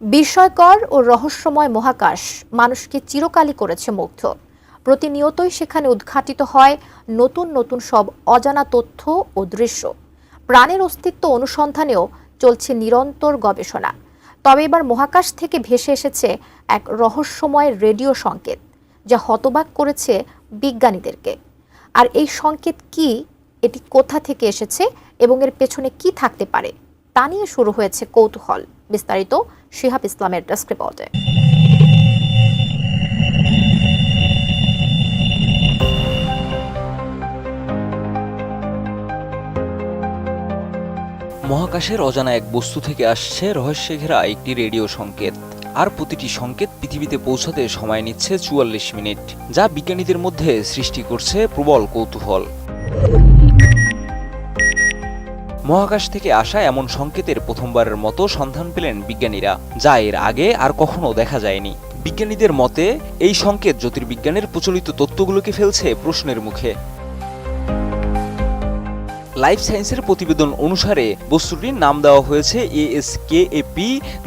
বিস্ময়কর ও রহস্যময় মহাকাশ মানুষকে চিরকালই করেছে মুগ্ধ। প্রতিনিয়তই সেখানে উদ্ঘাটিত হয় নতুন নতুন সব অজানা তথ্য ও দৃশ্য। প্রাণের অস্তিত্ব অনুসন্ধানেও চলছে নিরন্তর গবেষণা। তবে এবার মহাকাশ থেকে ভেসে এসেছে এক রহস্যময় রেডিও সংকেত, যা হতবাক করেছে বিজ্ঞানীদেরকে। আর এই সংকেত কি, এটি কোথা থেকে এসেছে এবং এর পেছনে কি থাকতে পারে, তা নিয়ে শুরু হয়েছে কৌতূহল। বিস্তারিত শিহাব ইসলামের ডেস্ক রিপোর্টে। মহাকাশের অজানা এক বস্তু থেকে আসছে রহস্যে ঘেরা একটি রেডিও সংকেত। আর প্রতিটি সংকেত পৃথিবীতে পৌঁছাতে সময় নিচ্ছে ৪৪ মিনিট, যা বিজ্ঞানীদের মধ্যে সৃষ্টি করছে প্রবল কৌতূহল। মহাকাশ থেকে আসা এমন সংকেতের প্রথমবারের মতো সন্ধান পেলেন বিজ্ঞানীরা, যা এর আগে আর কখনো দেখা যায়নি। বিজ্ঞানীদের মতে এই সংকেত জ্যোতির্বিজ্ঞানের প্রচলিত তত্ত্বগুলোকে ফেলছে প্রশ্নের মুখে। লাইফ সায়েন্সের প্রতিবেদন অনুসারে বস্তুটির নাম দেওয়া হয়েছে ASKAP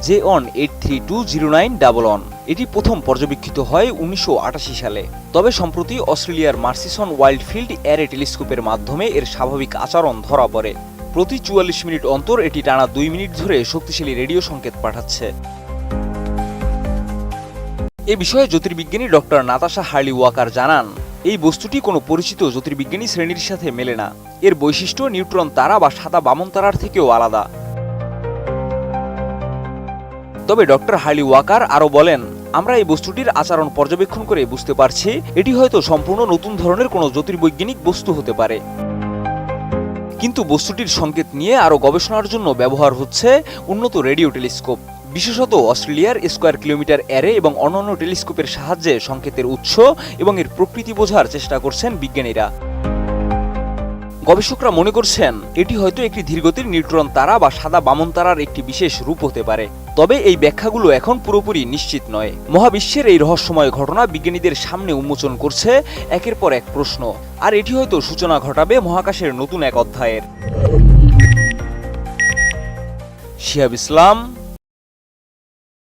J1 8320911। এটি প্রথম পর্যবেক্ষিত হয় 1988 সালে। তবে সম্প্রতি অস্ট্রেলিয়ার মার্সিসন ওয়াইল্ডফিল্ড অ্যারে টেলিস্কোপের মাধ্যমে এর স্বাভাবিক আচরণ ধরা পড়ে। প্রতি ৪৪ মিনিট অন্তর এটি টানা ২ মিনিট ধরে শক্তিশালী রেডিও সংকেত পাঠাচ্ছে। এ বিষয়ে জ্যোতির্বিজ্ঞানী ডক্টর নাতাশা হার্লি ওয়াকার জানান, এই বস্তুটি কোনো পরিচিত জ্যোতির্বিজ্ঞানী শ্রেণীর সাথে মেলে না। এর বৈশিষ্ট্য নিউট্রন তারা বা সাদা বামন তারার থেকেও আলাদা। তবে ডক্টর হার্লি ওয়াকার আরও বলেন, আমরা এই বস্তুটির আচরণ পর্যবেক্ষণ করে বুঝতে পারছি এটি হয়তো সম্পূর্ণ নতুন ধরনের কোনো জ্যোতির্বৈজ্ঞানিক বস্তু হতে পারে। কিন্তু বস্তুটির সংকেত নিয়ে আরও গবেষণার জন্য ব্যবহার হচ্ছে উন্নত রেডিও টেলিস্কোপ, বিশেষত অস্ট্রেলিয়ার স্কয়ার কিলোমিটার অ্যারে এবং অন্যান্য টেলিস্কোপের সাহায্যে সংকেতের উৎস এবং এর প্রকৃতি বোঝার চেষ্টা করছেন বিজ্ঞানীরা। গবেষকরা মনে করছেন এটি হয়তো একটি ধীরগতির নিউট্রন তারা বা সাদা বামন তারার একটি বিশেষ রূপ হতে পারে। তবে এই ব্যাখ্যাগুলো এখন পুরোপুরি নিশ্চিত নয়। মহাবিশ্বের এই রহস্যময় ঘটনা বিজ্ঞানীদের সামনে উন্মোচন করছে একের পর এক প্রশ্ন, আর এটি হয়তো সূচনা ঘটাবে মহাকাশের নতুন এক অধ্যায়ের। শিহাব ইসলাম,